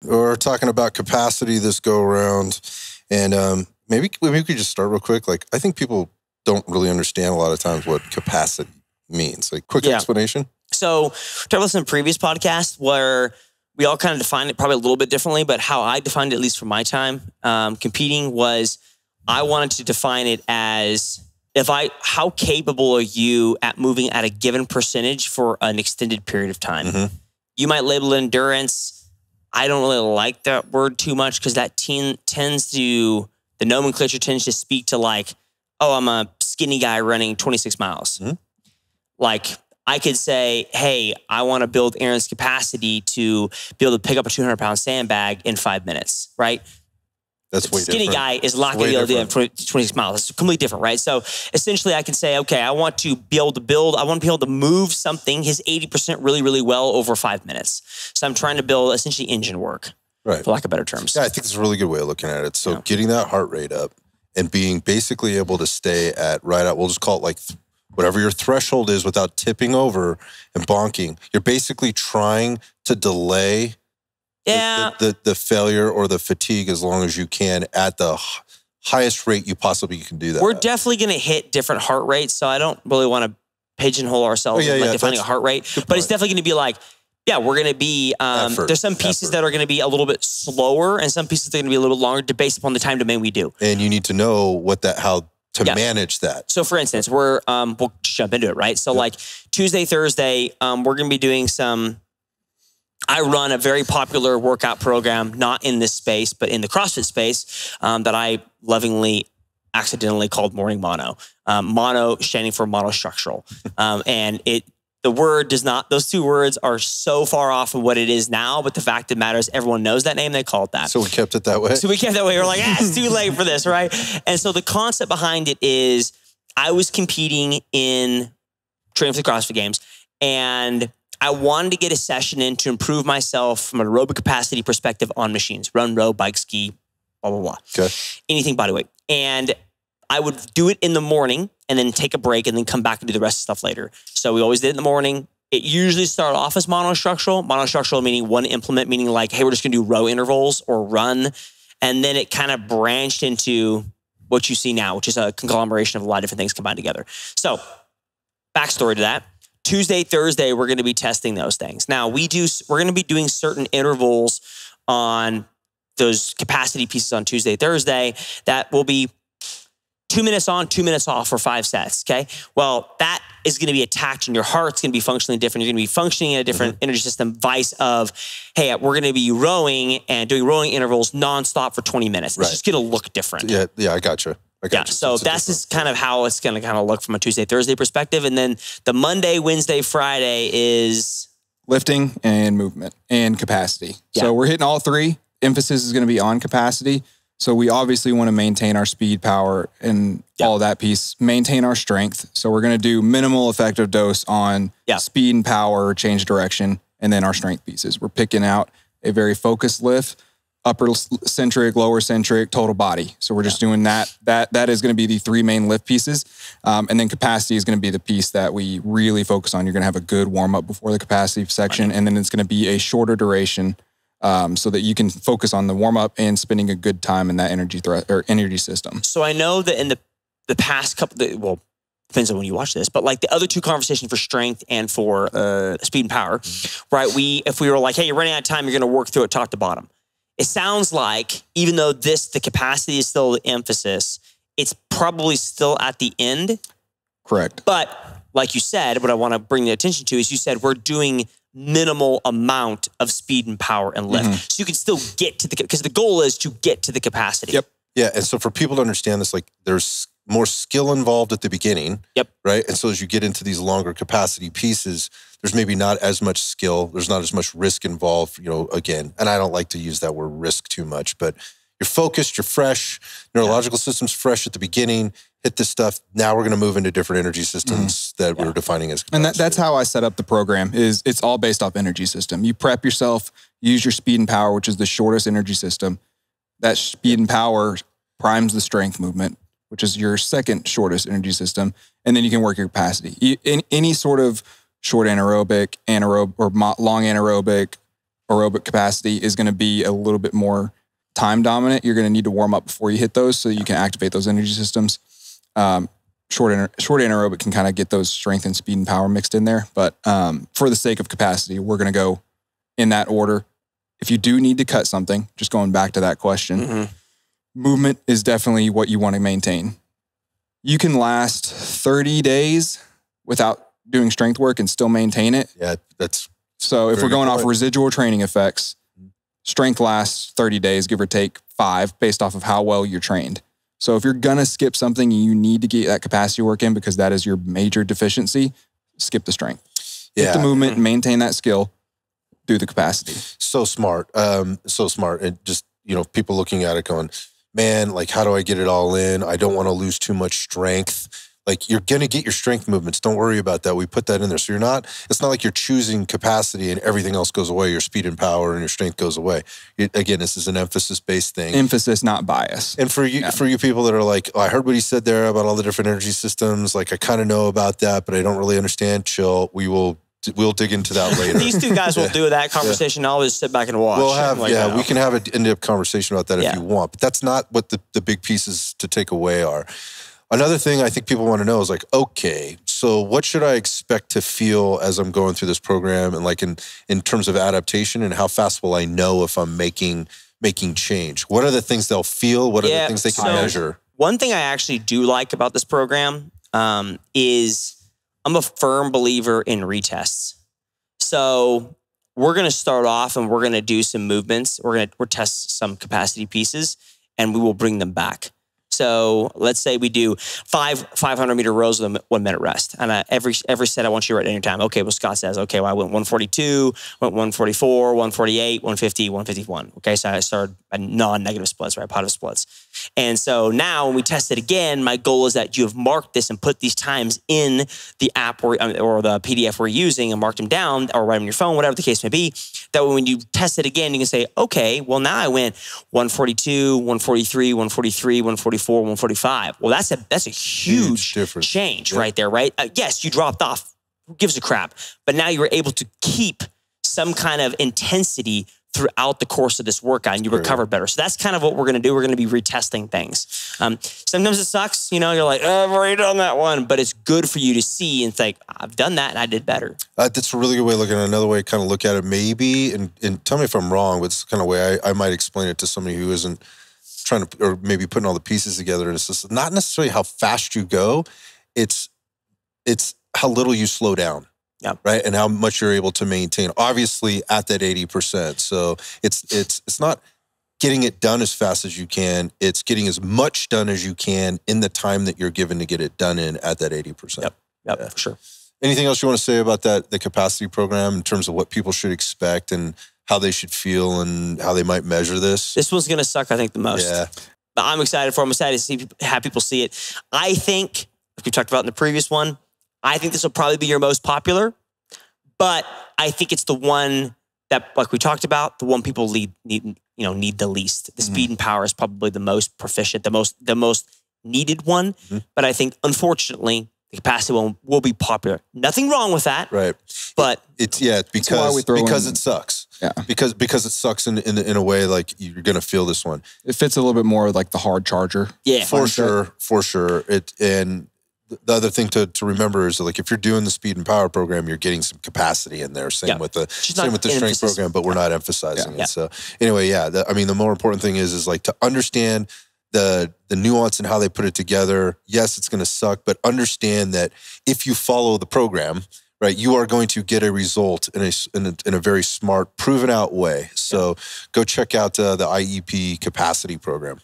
we're talking about capacity this go around, and maybe we could just start real quick. Like, I think people don't really understand a lot of times what capacity means. Like, quick explanation. So, talked about this in a previous podcast where we all kind of defined it probably a little bit differently, but how I defined it, at least for my time competing, was I wanted to define it as how capable are you at moving at a given percentage for an extended period of time. Mm-hmm. You might label it endurance. I don't really like that word too much because that the nomenclature tends to speak to like, oh, I'm a skinny guy running 26 miles. Mm-hmm. Like, I could say, hey, I want to build Aaron's capacity to be able to pick up a 200-pound sandbag in 5 minutes, right? That's way skinny different. Guy is not going to be able to do that 26 miles. It's completely different, right? So essentially I can say, okay, I want to be able to move something, his 80% really, really well over 5 minutes. So I'm trying to build essentially engine work, right? For lack of better terms. Yeah, I think it's a really good way of looking at it. So getting that heart rate up and being basically able to stay at we'll just call it like whatever your threshold is without tipping over and bonking. You're basically trying to delay the failure or the fatigue as long as you can at the highest rate you possibly can do that. We're definitely going to hit different heart rates, so I don't really want to pigeonhole ourselves defining a heart rate. But it's definitely going to be like, we're going to be, there's some pieces that are going to be a little bit slower and some pieces that are going to be a little bit longer based upon the time domain we do. And you need to know how to manage that. So for instance, we'll just jump into it, right? So like Tuesday, Thursday, we're going to be doing I run a very popular workout program, not in this space, but in the CrossFit space, that I lovingly accidentally called Morning Mono. Mono standing for monostructural. And those two words are so far off of what it is now, but the fact that matters, everyone knows that name, they call it that. So we kept it that way? We're like, it's too late for this, right? And so the concept behind it is I was competing in training for the CrossFit Games, and I wanted to get a session in to improve myself from an aerobic capacity perspective on machines. Run, row, bike, ski, blah, blah, blah. Okay. Anything bodyweight. And I would do it in the morning and then take a break and then come back and do the rest of the stuff later. So we always did it in the morning. It usually started off as monostructural. Monostructural meaning one implement, meaning like, hey, we're just going to do row intervals or run. And then it kind of branched into what you see now, which is a conglomeration of a lot of different things combined together. So backstory to that. Tuesday, Thursday, we're going to be testing those things. Now, we're going to be doing certain intervals on those capacity pieces on Tuesday, Thursday that will be 2 minutes on, 2 minutes off for 5 sets, okay? Well, that is going to be attacked and your heart's going to be functionally different. You're going to be functioning in a different energy system, vice of, hey, we're going to be rowing and doing rowing intervals nonstop for 20 minutes. It's just going to look different. Yeah, I gotcha. So that's just kind of how it's going to kind of look from a Tuesday, Thursday perspective. And then the Monday, Wednesday, Friday is lifting and movement and capacity. Yeah. So we're hitting all three. Emphasis is going to be on capacity. So we obviously want to maintain our speed, power, and all of that piece, maintain our strength. So we're going to do minimal effective dose on speed and power, change direction, and then our strength pieces. We're picking out a very focused lift, upper centric, lower centric, total body. So we're just doing that. That is going to be the 3 main lift pieces. And then capacity is going to be the piece that we really focus on. You're going to have a good warm up before the capacity section. And then it's going to be a shorter duration so that you can focus on the warm up and spending a good time in that energy system. So I know that in the past couple, depends on when you watch this, but like the other 2 conversations for strength and for speed and power, right? If we were like, hey, you're running out of time, you're going to work through it top to bottom. It sounds like even though the capacity is still the emphasis, it's probably still at the end. Correct. But like you said, what I want to bring the attention to is you said we're doing minimal amount of speed and power and lift. So you can still get to because the goal is to get to the capacity. Yep. Yeah. And so for people to understand this, like there's more skill involved at the beginning. Yep. Right. And so as you get into these longer capacity pieces, there's maybe not as much skill. There's not as much risk involved, again, and I don't like to use that word risk too much, but you're focused, you're fresh, neurological system's fresh at the beginning, hit this stuff. Now we're going to move into different energy systems that we're defining as capacity. And that's how I set up the program is it's all based off energy system. You prep yourself, use your speed and power, which is the shortest energy system. That speed and power primes the strength movement, which is your second shortest energy system. And then you can work your capacity. In any sort of short anaerobic, or long anaerobic, aerobic capacity is going to be a little bit more time dominant. You're going to need to warm up before you hit those so you can activate those energy systems. Short anaerobic can kind of get those strength and speed and power mixed in there. But for the sake of capacity, we're going to go in that order. If you do need to cut something, just going back to that question, movement is definitely what you want to maintain. You can last 30 days without doing strength work and still maintain it. Yeah, that's so. If we're going off residual training effects, strength lasts 30 days, give or take 5, based off of how well you're trained. So if you're going to skip something and you need to get that capacity work in because that is your major deficiency, skip the strength. Get the movement and maintain that skill, do the capacity. So smart. So smart. And just, people looking at it going, man, like, how do I get it all in? I don't want to lose too much strength. Like, you're going to get your strength movements. Don't worry about that. We put that in there. So it's not like you're choosing capacity and everything else goes away. Your speed and power and your strength goes away. Again, this is an emphasis-based thing. Emphasis, not bias. And for you people that are like, oh, I heard what he said there about all the different energy systems. Like, I kind of know about that, but I don't really understand. Chill. We'll dig into that later. These two guys will do that conversation. I'll just sit back and watch. We'll have, we can have an in-depth conversation about that if you want. But that's not what the big pieces to take away are. Another thing I think people want to know is like, okay, so what should I expect to feel as I'm going through this program, and like in terms of adaptation, and how fast will I know if I'm making change? What are the things they'll feel? What are the things they can measure? One thing I actually do like about this program is I'm a firm believer in retests. So we're going to start off and we're going to do some movements. We'll test some capacity pieces and we will bring them back. So let's say we do 500-meter rows with a 1 minute rest. And every set, I want you to write down your time. Okay, well, Scott says, okay, well, I went 142, went 144, 148, 150, 151. Okay, so I started a non-negative splits, right? Positive splits. And so now when we test it again, my goal is that you have marked this and put these times in the app or the PDF we're using and marked them down, or write them on your phone, whatever the case may be. That when you test it again, you can say, okay, well, now I went 142, 143, 143, 144, 145. Well, that's a huge change right there, right? Yes, you dropped off. Who gives a crap? But now you were able to keep some kind of intensity throughout the course of this workout, and you recovered better. So that's kind of what we're going to do. We're going to be retesting things. Sometimes it sucks, you're like, oh, I've already done that one, but it's good for you to see and think, I've done that and I did better. That's a really good way of looking at it. Another way to kind of look at it maybe, and tell me if I'm wrong, but it's the kind of way I might explain it to somebody who isn't trying to, or maybe putting all the pieces together. And it's just not necessarily how fast you go. It's how little you slow down. Yeah. Right. And how much you're able to maintain, obviously at that 80%. So it's not getting it done as fast as you can. It's getting as much done as you can in the time that you're given to get it done in at that 80%. Yep, for sure. Anything else you want to say about the capacity program in terms of what people should expect and how they should feel and how they might measure this? This one's going to suck, I think, the most. Yeah. But I'm excited to see have people see it. I think, like we talked about in the previous one, I think this will probably be your most popular, but I think it's the one that, like we talked about, the one people need the least. The speed and power is probably the most proficient, the most needed one. But I think, unfortunately, the capacity one will be popular. Nothing wrong with that, right? But because it sucks. Yeah, because it sucks in a way like you're gonna feel this one. It fits a little bit more like the hard charger. Yeah, for sure. And the other thing to remember is that, like, if you're doing the speed and power program, you're getting some capacity in there. Same with the strength program, but we're not emphasizing it. So anyway, the more important thing is like to understand the nuance and how they put it together. Yes, it's going to suck, but understand that if you follow the program, right, you are going to get a result in a very smart, proven out way. So go check out the IEP capacity program.